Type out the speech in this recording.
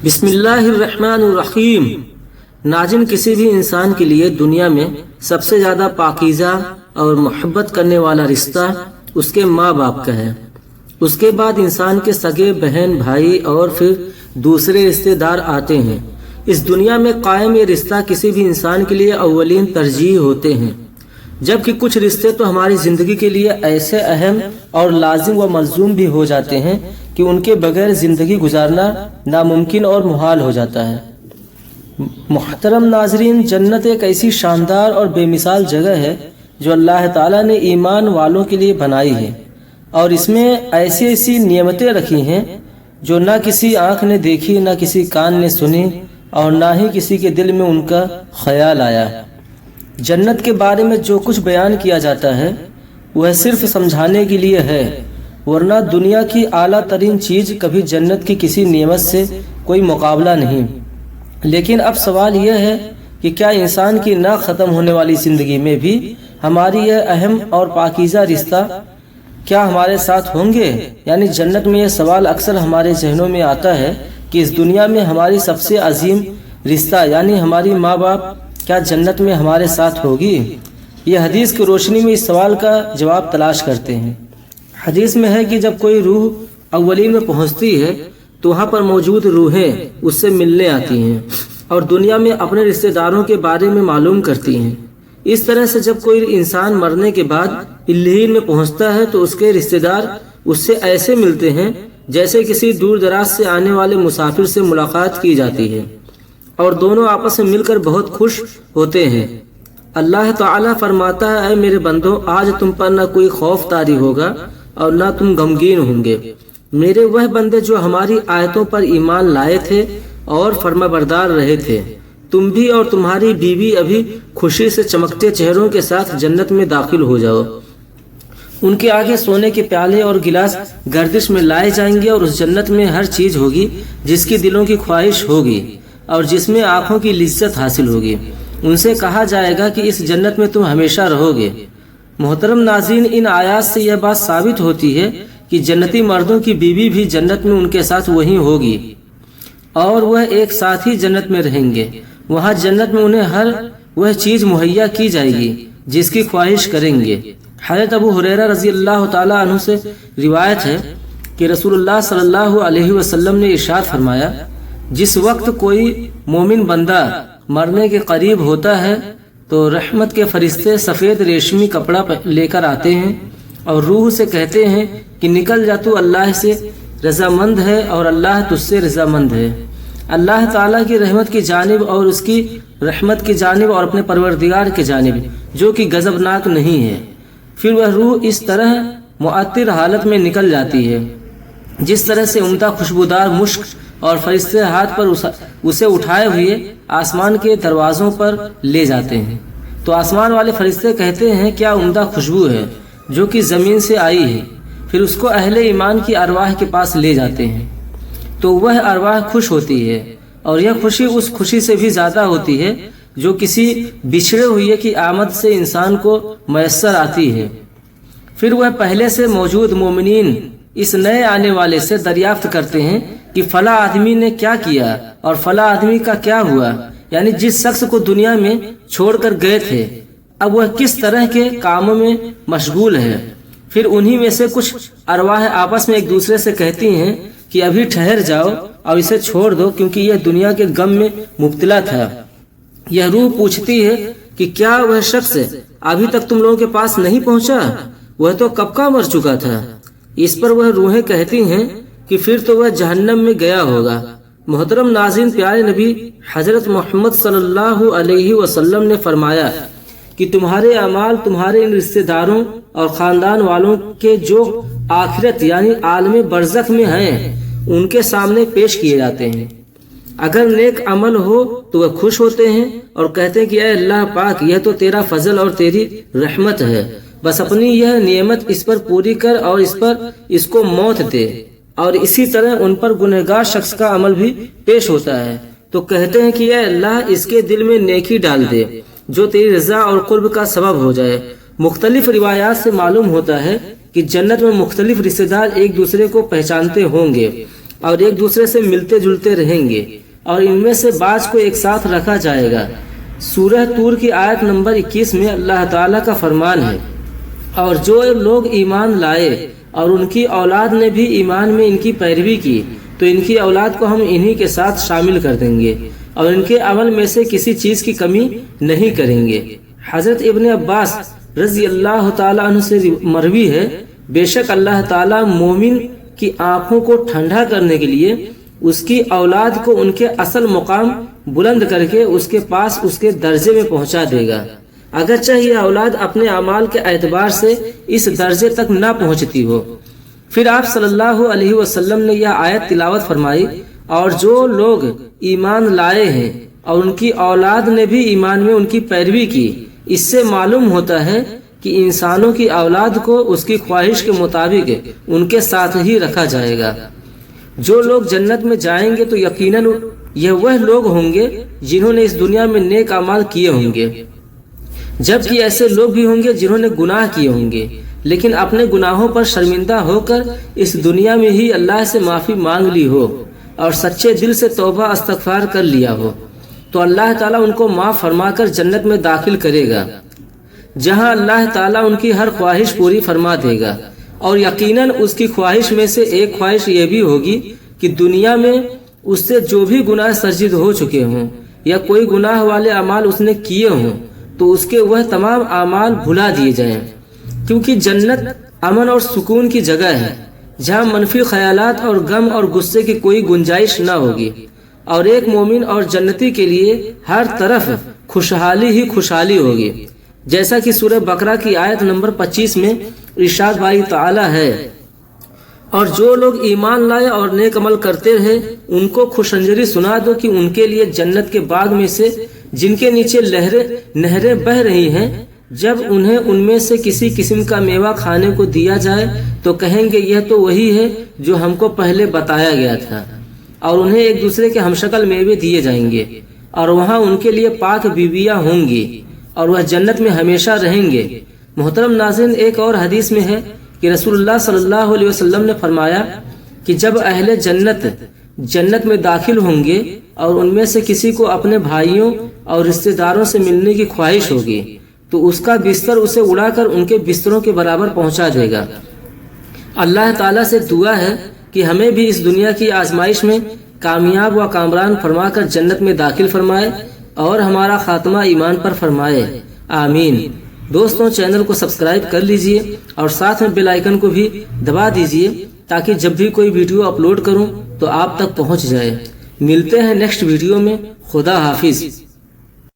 بسم اللہ الرحمن الرحیم۔ ناظرین، کسی بھی انسان کے لیے دنیا میں سب سے زیادہ پاکیزہ اور محبت کرنے والا رشتہ اس کے ماں باپ کا ہے۔ اس کے بعد انسان کے سگے بہن بھائی اور پھر دوسرے رشتے دار آتے ہیں۔ اس دنیا میں قائم یہ رشتہ کسی بھی انسان کے لیے اولین ترجیح ہوتے ہیں، جبکہ کچھ رشتے تو ہماری زندگی کے لیے ایسے اہم اور لازم و ملزوم بھی ہو جاتے ہیں کہ ان کے بغیر زندگی گزارنا ناممکن اور محال ہو جاتا ہے۔ محترم ناظرین، جنت ایک ایسی شاندار اور بے مثال جگہ ہے جو اللہ تعالیٰ نے ایمان والوں کے لیے بنائی ہے، اور اس میں ایسی ایسی نعمتیں رکھی ہیں جو نہ کسی آنکھ نے دیکھی، نہ کسی کان نے سنی، اور نہ ہی کسی کے دل میں ان کا خیال آیا۔ جنت کے بارے میں جو کچھ بیان کیا جاتا ہے وہ صرف سمجھانے کے لیے ہے، ورنہ دنیا کی اعلیٰ ترین چیز کبھی جنت کی کسی نعمت سے کوئی مقابلہ نہیں۔ لیکن اب سوال یہ ہے کہ کیا انسان کی نہ ختم ہونے والی زندگی میں بھی ہماری یہ اہم اور پاکیزہ رشتہ کیا ہمارے ساتھ ہوں گے؟ یعنی جنت میں یہ سوال اکثر ہمارے ذہنوں میں آتا ہے کہ اس دنیا میں ہماری سب سے عظیم رشتہ یعنی ہماری ماں باپ کیا جنت میں ہمارے ساتھ ہوگی؟ یہ حدیث کی روشنی میں اس سوال کا جواب تلاش کرتے ہیں۔ حدیث میں ہے کہ جب کوئی روح اولین میں پہنچتی ہے تو وہاں پر موجود روحیں اس سے ملنے آتی ہیں اور دنیا میں اپنے رشتہ داروں کے بارے میں معلوم کرتی ہیں۔ اس طرح سے جب کوئی انسان مرنے کے بعد علیین میں پہنچتا ہے تو اس کے رشتہ دار اس سے ایسے ملتے ہیں جیسے کسی دور دراز سے آنے والے مسافر سے ملاقات کی جاتی ہے، اور دونوں آپس میں مل کر بہت خوش ہوتے ہیں۔ اللہ تعالیٰ فرماتا ہے، اے میرے بندوں، آج تم پر نہ کوئی خوف طاری ہوگا اور نہ تم غمگین ہوں گے۔ میرے وہ بندے جو ہماری آیتوں پر ایمان لائے تھے اور فرما بردار رہے تھے، تم بھی اور تمہاری بیوی ابھی خوشی سے چمکتے چہروں کے ساتھ جنت میں داخل ہو جاؤ۔ ان کے آگے سونے کے پیالے اور گلاس گردش میں لائے جائیں گے، اور اس جنت میں ہر چیز ہوگی جس کی دلوں کی خواہش ہوگی اور جس میں آنکھوں کی لذت حاصل ہوگی۔ ان سے کہا جائے گا کہ اس جنت میں تم ہمیشہ رہو گے۔ محترم ناظرین، ان آیات سے یہ بات ثابت ہوتی ہے کہ جنتی مردوں کی بیوی بھی جنت میں ان کے ساتھ وہیں ہوگی، اور وہ ایک ساتھ ہی جنت میں رہیں گے۔ وہاں جنت میں انہیں ہر وہ چیز مہیا کی جائے گی جس کی خواہش کریں گے۔ حضرت ابو ہریرہ رضی اللہ تعالیٰ عنہ سے روایت ہے کہ رسول اللہ صلی اللہ علیہ وسلم نے ارشاد فرمایا، جس وقت کوئی مومن بندہ مرنے کے قریب ہوتا ہے تو رحمت کے فرشتے سفید ریشمی کپڑا لے کر آتے ہیں اور روح سے کہتے ہیں کہ نکل جا، تو اللہ سے رضامند ہے اور اللہ تجھ سے رضامند ہے، اللہ تعالیٰ کی رحمت کی جانب اور اس کی رحمت کی جانب اور اپنے پروردگار کی جانب جو کہ غضبناک نہیں ہے۔ پھر وہ روح اس طرح معطر حالت میں نکل جاتی ہے جس طرح سے عمدہ خوشبودار مشک، اور فرشتے ہاتھ پر اسے اٹھائے ہوئے آسمان کے دروازوں پر لے جاتے ہیں۔ تو آسمان والے فرشتے کہتے ہیں، کیا عمدہ خوشبو ہے جو کہ زمین سے آئی ہے۔ پھر اس کو اہل ایمان کی ارواح کے پاس لے جاتے ہیں تو وہ ارواح خوش ہوتی ہے، اور یہ خوشی اس خوشی سے بھی زیادہ ہوتی ہے جو کسی بچھڑے ہوئے کی آمد سے انسان کو میسر آتی ہے۔ پھر وہ پہلے سے موجود مومنین اس نئے آنے والے سے دریافت کرتے ہیں کہ فلاں آدمی نے کیا کیا اور فلاں آدمی کا کیا ہوا، یعنی جس شخص کو دنیا میں چھوڑ کر گئے تھے اب وہ کس طرح کے کاموں میں مشغول ہے۔ پھر انہی میں سے کچھ ارواح آپس میں ایک دوسرے سے کہتی ہیں کہ ابھی ٹھہر جاؤ اور اسے چھوڑ دو، کیونکہ یہ دنیا کے غم میں مبتلا تھا۔ یہ روح پوچھتی ہے کہ کیا وہ شخص ابھی تک تم لوگوں کے پاس نہیں پہنچا؟ وہ تو کب کا مر چکا تھا۔ اس پر وہ روحیں کہتی ہیں کہ پھر تو وہ جہنم میں گیا ہوگا۔ محترم ناظرین، پیارے نبی حضرت محمد صلی اللہ علیہ وسلم نے فرمایا کہ تمہارے اعمال تمہارے ان رشتہ داروں اور خاندان والوں کے جو آخرت یعنی عالم برزخ میں ہیں ان کے سامنے پیش کیے جاتے ہیں۔ اگر نیک عمل ہو تو وہ خوش ہوتے ہیں اور کہتے ہیں کہ اے اللہ پاک، یہ تو تیرا فضل اور تیری رحمت ہے، بس اپنی یہ نعمت اس پر پوری کر اور اس کو موت دے۔ اور اسی طرح ان پر گنہگار شخص کا عمل بھی پیش ہوتا ہے تو کہتے ہیں کہ اے اللہ، اس کے دل میں نیکی ڈال دے جو تیری رضا اور قرب کا سبب ہو جائے۔ مختلف روایات سے معلوم ہوتا ہے کہ جنت میں مختلف رشتہ دار ایک دوسرے کو پہچانتے ہوں گے اور ایک دوسرے سے ملتے جلتے رہیں گے اور ان میں سے بعض کو ایک ساتھ رکھا جائے گا۔ سورہ طور کی آیت نمبر 21 میں اللہ تعالیٰ کا فرمان ہے، اور جو لوگ ایمان لائے اور ان کی اولاد نے بھی ایمان میں ان کی پیروی کی تو ان کی اولاد کو ہم انہی کے ساتھ شامل کر دیں گے اور ان کے عمل میں سے کسی چیز کی کمی نہیں کریں گے۔ حضرت ابن عباس رضی اللہ تعالیٰ عنہ سے مروی ہے، بے شک اللہ تعالیٰ مومن کی آنکھوں کو ٹھنڈا کرنے کے لیے اس کی اولاد کو ان کے اصل مقام بلند کر کے اس کے پاس اس کے درجے میں پہنچا دے گا، اگرچہ یہ اولاد اپنے اعمال کے اعتبار سے اس درجے تک نہ پہنچتی ہو۔ پھر آپ صلی اللہ علیہ وسلم نے یہ آیت تلاوت فرمائی، اور جو لوگ ایمان لائے ہیں اور ان کی اولاد نے بھی ایمان میں ان کی پیروی کی، اس سے معلوم ہوتا ہے کہ انسانوں کی اولاد کو اس کی خواہش کے مطابق ان کے ساتھ ہی رکھا جائے گا۔ جو لوگ جنت میں جائیں گے تو یقیناً یہ وہ لوگ ہوں گے جنہوں نے اس دنیا میں نیک اعمال کیے ہوں گے، جبکہ ایسے لوگ بھی ہوں گے جنہوں نے گناہ کیے ہوں گے لیکن اپنے گناہوں پر شرمندہ ہو کر اس دنیا میں ہی اللہ سے معافی مانگ لی ہو اور سچے دل سے توبہ استغفار کر لیا ہو، تو اللہ تعالیٰ ان کو معاف فرما کر جنت میں داخل کرے گا، جہاں اللہ تعالیٰ ان کی ہر خواہش پوری فرما دے گا۔ اور یقیناً اس کی خواہش میں سے ایک خواہش یہ بھی ہوگی کہ دنیا میں اس سے جو بھی گناہ سرزد ہو چکے ہوں یا کوئی گناہ والے اعمال اس نے کیے ہوں تو اس کے وہ تمام اعمال بھلا دیے جائیں، کیونکہ جنت امن اور سکون کی جگہ ہے جہاں منفی خیالات اور غم اور غصے کی کوئی گنجائش نہ ہوگی، اور ایک مومن اور جنتی کے لیے ہر طرف خوشحالی ہی خوشحالی ہوگی، جیسا کہ سورہ بقرہ کی آیت نمبر 25 میں ارشاد باری تعالیٰ ہے، اور جو لوگ ایمان لائے اور نیک عمل کرتے رہے ان کو خوشنجری سنا دو کہ ان کے لیے جنت کے باغ میں سے جن کے نیچے نہریں بہہ رہی ہیں، جب انہیں ان میں سے کسی قسم کا میوہ کھانے کو دیا جائے تو کہیں گے یہ تو وہی ہے جو ہم کو پہلے بتایا گیا تھا، اور انہیں ایک دوسرے کے ہمشکل میوے دیے جائیں گے، اور وہاں ان کے لیے پاک بیویاں ہوں گی اور وہ جنت میں ہمیشہ رہیں گے۔ محترم ناظرین، ایک اور حدیث میں ہے کہ رسول اللہ صلی اللہ علیہ وسلم نے فرمایا کہ جب اہل جنت میں داخل ہوں گے اور ان میں سے کسی کو اپنے بھائیوں اور رشتہ داروں سے ملنے کی خواہش ہوگی تو اس کا بستر اسے اڑا کر ان کے بستروں کے برابر پہنچا دے گا۔ اللہ تعالیٰ سے دعا ہے کہ ہمیں بھی اس دنیا کی آزمائش میں کامیاب و کامران فرما کر جنت میں داخل فرمائے اور ہمارا خاتمہ ایمان پر فرمائے، آمین۔ دوستوں، چینل کو سبسکرائب کر لیجئے اور ساتھ میں بیل آئیکن کو بھی دبا دیجئے تاکہ جب بھی کوئی ویڈیو اپلوڈ کروں تو آپ تک پہنچ جائے۔ ملتے ہیں نیکسٹ ویڈیو میں۔ خدا حافظ۔